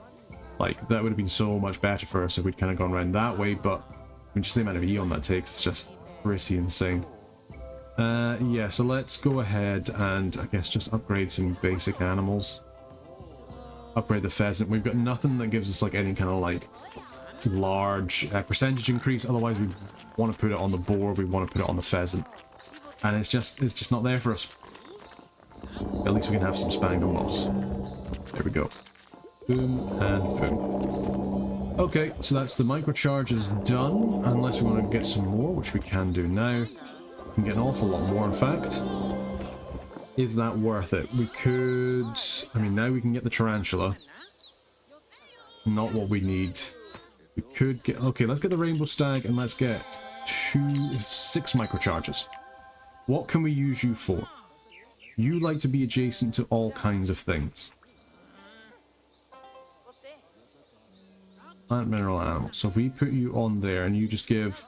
Like, that would have been so much better for us if we'd kind of gone around that way, but I mean, just the amount of Eon that takes is just pretty insane. Yeah, so let's go ahead and, I guess, just upgrade some basic animals. Upgrade the pheasant. We've got nothing that gives us, like, any kind of, like, large percentage increase. Otherwise, we want to put it on the boar, we want to put it on the pheasant. And it's just not there for us. At least we can have some spangle moss. There we go. Boom and boom. Okay, so that's the microcharges done, unless we want to get some more, which we can do now. We can get an awful lot more, in fact. Is that worth it? We could... I mean, now we can get the tarantula. Not what we need. We could get... Okay, let's get the rainbow stag, and let's get 6 microcharges. What can we use you for? You like to be adjacent to all kinds of things. Plant, mineral, animal. So if we put you on there and you just give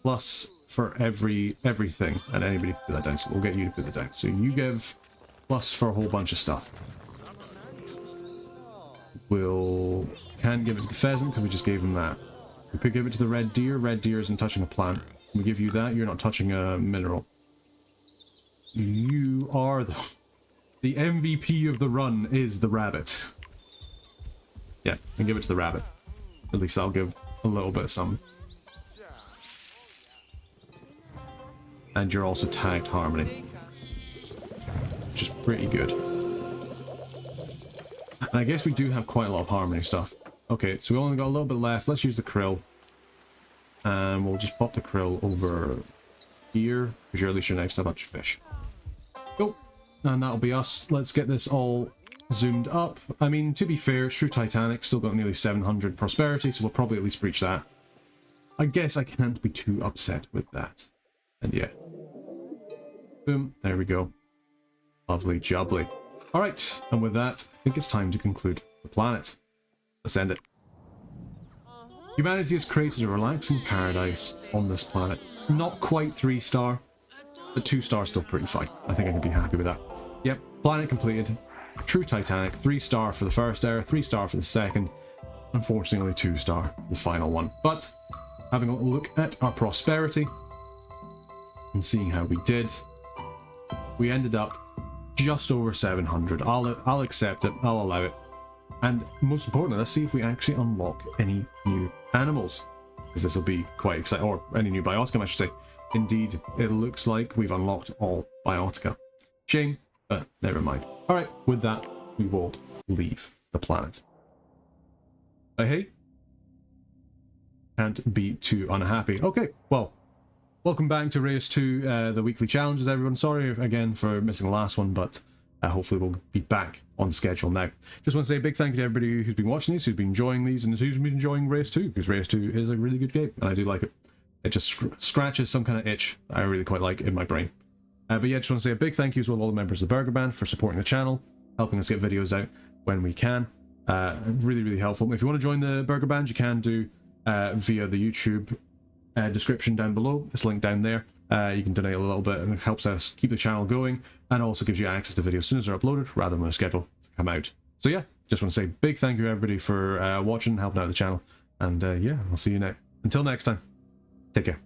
plus for everything, and anybody can put that down, so we'll get you to put that down. So you give plus for a whole bunch of stuff. We'll... can't give it to the pheasant because we just gave him that. We could give it to the red deer. Red deer isn't touching a plant. We give you that, you're not touching a mineral. You are the MVP of the run is the rabbit. Yeah, and give it to the rabbit. At least I'll give a little bit of something. And you're also tagged Harmony, which is pretty good. And I guess we do have quite a lot of Harmony stuff. Okay, so we only got a little bit left. Let's use the krill. And we'll just pop the krill over here, because you're at least your next to a bunch of fish. Go! And that'll be us. Let's get this all zoomed up. I mean, to be fair, True Titanic still got nearly 700 prosperity, so we'll probably at least breach that. I guess I can't be too upset with that. And yeah. Boom, there we go. Lovely jubbly. Alright, and with that, I think it's time to conclude the planet. Let's end it. Humanity has created a relaxing paradise on this planet. Not quite 3-star, but 2-star still pretty fine. I think I can be happy with that. Yep, planet completed. True Titanic, 3-star for the first era, 3-star for the second. Unfortunately, 2-star, the final one. But, having a look at our prosperity, and seeing how we did, we ended up just over 700. I'll accept it, I'll allow it. And most importantly, let's see if we actually unlock any new animals, because this will be quite exciting, or any new biotica, I should say. Indeed, it looks like we've unlocked all biotica. Shame, but never mind. Alright, with that, we will leave the planet. Hey? Can't be too unhappy. Okay, well, welcome back to Reus 2, the weekly challenges, everyone. Sorry again for missing the last one, but hopefully we'll be back on schedule now. Just want to say a big thank you to everybody who's been watching these, who's been enjoying these, and who's been enjoying Reus 2, because Reus 2 is a really good game, and I do like it. It just scratches some kind of itch I really quite like in my brain. But yeah, just want to say a big thank you to all the members of the Burger Band for supporting the channel, helping us get videos out when we can. Really, really helpful. If you want to join the Burger Band, you can do via the YouTube description down below. It's linked down there. You can donate a little bit, and it helps us keep the channel going, and also gives you access to videos as soon as they're uploaded, rather than a schedule to come out. So yeah, just want to say big thank you everybody for watching, helping out the channel, and yeah, I'll see you next. Until next time, take care.